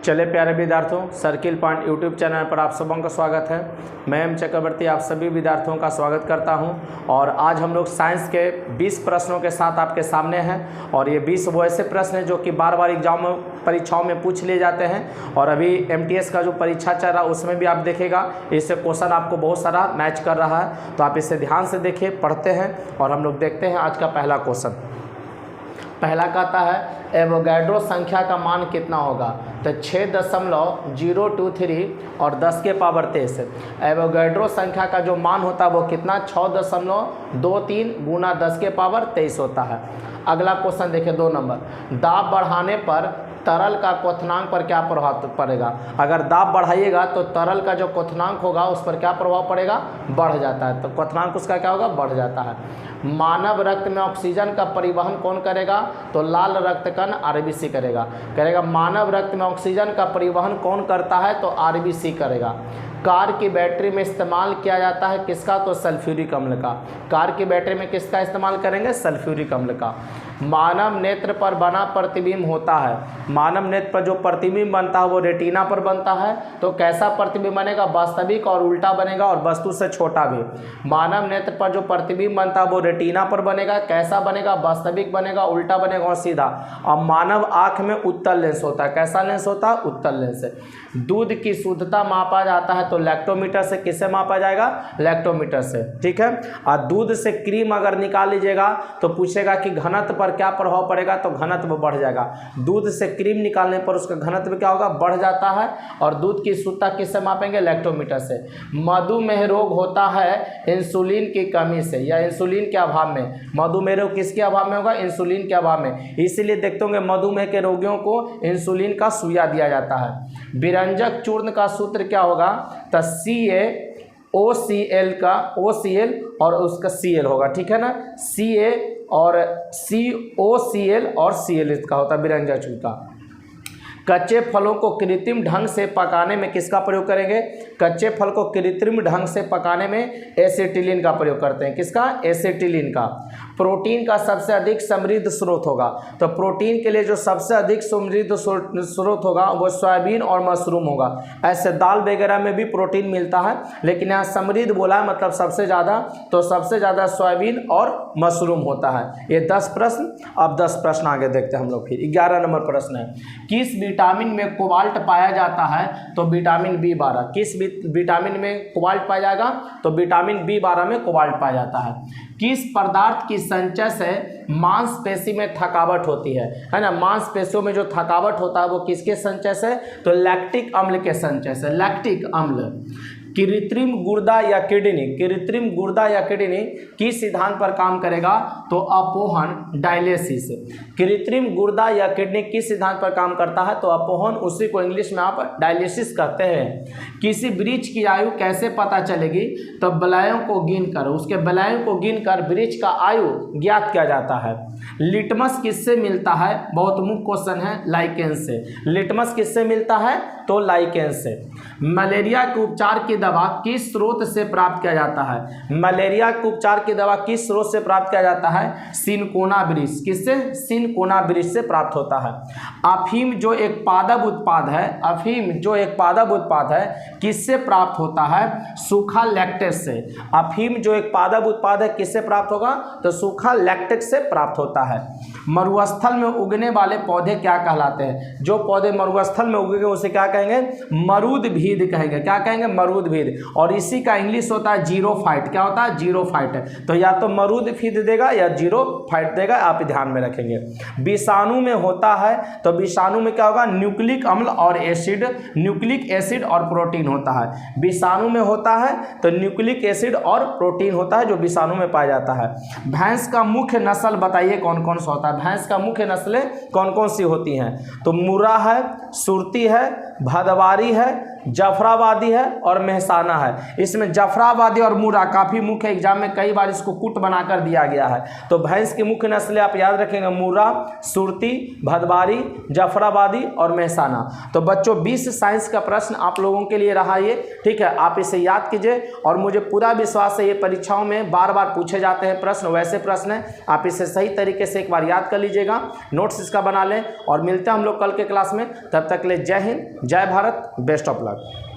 चले प्यारे विद्यार्थियों, सर्किल पॉइंट यूट्यूब चैनल पर आप सबों का स्वागत है। मैं एम चक्रवर्ती आप सभी विद्यार्थियों का स्वागत करता हूं और आज हम लोग साइंस के 20 प्रश्नों के साथ आपके सामने हैं और ये 20 वो ऐसे प्रश्न हैं जो कि बार एग्जाम में परीक्षाओं में पूछ लिए जाते हैं और अभी MTS का जो परीक्षा चल रहा है उसमें भी आप देखेगा इससे क्वेश्चन आपको बहुत सारा मैच कर रहा है, तो आप इसे ध्यान से देखिए, पढ़ते हैं और हम लोग देखते हैं आज का पहला क्वेश्चन। पहला कहता है एवोगैड्रो संख्या का मान कितना होगा, तो 6.023 और 10 के पावर 23। एवोगैड्रो संख्या का जो मान होता है वो कितना 6.23 गुना 10 के पावर 23 होता है। अगला क्वेश्चन देखिए 2 नंबर, दाब बढ़ाने पर तरल का क्वथनांक पर क्या प्रभाव पड़ेगा। अगर दाब बढ़ाइएगा तो तरल का जो क्वथनांक होगा उस पर क्या प्रभाव पड़ेगा, बढ़ जाता है, तो क्वथनांक उसका क्या होगा, बढ़ जाता है। मानव रक्त में ऑक्सीजन का परिवहन कौन करेगा, तो लाल रक्त कण RBC करेगा। मानव रक्त में ऑक्सीजन का परिवहन कौन करता है, तो RBC करेगा। कार की बैटरी में इस्तेमाल किया जाता है किसका, तो सल्फ्यूरिक अम्ल का। कार की बैटरी में किसका इस्तेमाल करेंगे, सल्फ्यूरिक अम्ल का। मानव नेत्र पर बना प्रतिबिंब होता है, मानव नेत्र पर जो प्रतिबिंब बनता है वो रेटिना पर बनता है, तो कैसा प्रतिबिंब बनेगा, वास्तविक और उल्टा बनेगा और वस्तु से छोटा भी। मानव नेत्र पर जो प्रतिबिंब बनता है वो रेटिना पर बनेगा, कैसा बनेगा, वास्तविक बनेगा, उल्टा बनेगा और सीधा। और मानव आँख में उत्तल लेंस होता है, कैसा लेंस होता है, उत्तल लेंस। दूध की शुद्धता मापा जाता है तो लैक्टोमीटर से, किससे मापा जाएगा, लैक्टोमीटर से, ठीक है। और दूध से क्रीम अगर निकाल लीजिएगा तो पूछेगा कि घनत्व पर क्या प्रभाव पड़ेगा, तो घनत्व बढ़ जाएगा। दूध से क्रीम निकालने पर उसका घनत्व क्या होगा, बढ़ जाता है। और दूध की शुद्धता किससे मापेंगे, लैक्टोमीटर से। मधुमेह रोग होता है इंसुलिन की कमी से या इंसुलिन के अभाव में। मधुमेह रोग किसके अभाव में होगा, इंसुलिन के अभाव में, इसीलिए देखते होंगे मधुमेह के रोगियों को इंसुलिन का सुइया दिया जाता है। विरंजक चूर्ण का सूत्र क्या होगा, तो CaOCl का OCl और उसका Cl होगा, ठीक है ना। Ca और COCl और Cl इसका होता है विरंजक चूर्ण का। कच्चे फलों को कृत्रिम ढंग से पकाने में किसका प्रयोग करेंगे, कच्चे फल को कृत्रिम ढंग से पकाने में एसिटिलीन का प्रयोग करते हैं, किसका, एसिटिलीन का। प्रोटीन का सबसे अधिक समृद्ध स्रोत होगा, तो प्रोटीन के लिए जो सबसे अधिक समृद्ध स्रोत होगा वो सोयाबीन और मशरूम होगा। ऐसे दाल वगैरह में भी प्रोटीन मिलता है, लेकिन यहाँ समृद्ध बोला है मतलब सबसे ज़्यादा, तो सबसे ज़्यादा सोयाबीन और मशरूम होता है। ये 10 प्रश्न, अब 10 प्रश्न आगे देखते हैं हम लोग। फिर 11 नंबर प्रश्न है, किस विटामिन में कोबाल्ट पाया जाता है, तो विटामिन B12। किस विटामिन में कोबाल्ट पाया जाएगा, तो विटामिन B12 में कोबाल्ट पाया जाता है। किस पदार्थ की संचय से मांसपेशी में थकावट होती है ना। मांसपेशियों में जो थकावट होता है वो किसके संचय से, तो लैक्टिक अम्ल के संचय से, लैक्टिक अम्ल। कृत्रिम गुर्दा या किडनी, कृत्रिम गुर्दा या किडनी किस सिद्धांत पर काम करेगा, तो अपोहन, डायलिसिस। कृत्रिम गुर्दा या किडनी किस सिद्धांत पर काम करता है, तो अपोहन, उसी को इंग्लिश में आप डायलिसिस कहते हैं। किसी वृक्ष की आयु कैसे पता चलेगी, तो बलयों को गिनकर, उसके बलयों को गिनकर वृक्ष का आयु ज्ञात किया जाता है। लिटमस किससे मिलता है, बहुत मुख्य क्वेश्चन है, लाइकेन से। लिटमस किससे मिलता है, तो लाइकेन से। मलेरिया के उपचार की दवा किस स्रोत से प्राप्त किया जाता है, मलेरिया के उपचार की दवा किस स्रोत से प्राप्त किया जाता है, सिनकोना वृक्ष, किससे, सिनकोना वृक्ष से प्राप्त होता है। अफीम जो एक पादप उत्पाद है, अफीम जो एक पादप उत्पाद है किससे प्राप्त होता है, सूखा लैक्टेस से। अफीम जो एक पादप उत्पाद है किससे प्राप्त होगा, तो सूखा लैक्टेस से प्राप्त होता है। मरुस्थल में उगने वाले पौधे क्या कहलाते हैं, जो पौधे मरुस्थल में उगेंगे उसे क्या कहेंगे, मरूदभीद कहेंगे। क्या कहेंगे, मरूदभीद। और इसी का इंग्लिश होता है जीरोफाइट। क्या होता है, जीरोफाइट। तो या तो मरूदभीद देगा या जीरोफाइट देगा, आप ध्यान में रखेंगे। विषाणु में होता है, तो विषाणु में क्या होगा, न्यूक्लिक अम्ल और एसिड, न्यूक्लिक एसिड और प्रोटीन होता है। विषाणु में होता है तो न्यूक्लिक एसिड और प्रोटीन होता है जो विषाणु में पाया जाता है। भैंस का मुख्य नस्ल बताइए कौन कौन सा होता है, भैंस का मुख्य नस्लें कौन कौन सी होती हैं, तो मुर्रा है, सुरती है, भदवारी है, जाफराबादी है और मेहसाना है। इसमें जाफराबादी और मुर्रा काफ़ी मुख्य, एग्जाम में कई बार इसको कुट बनाकर दिया गया है। तो भैंस की मुख्य नस्लें आप याद रखेंगे, मुर्रा, सुरती, भदवारी, जाफराबादी और मेहसाना। तो बच्चों 20 साइंस का प्रश्न आप लोगों के लिए रहा ये, ठीक है। आप इसे याद कीजिए और मुझे पूरा विश्वास है ये परीक्षाओं में बार बार पूछे जाते हैं प्रश्न, वैसे प्रश्न हैं। आप इसे सही तरीके से एक बार याद कर लीजिएगा, नोट्स इसका बना लें और मिलते हैं हम लोग कल के क्लास में। तब तक के लिए जय हिंद, जय भारत, बेस्ट ऑफ लक।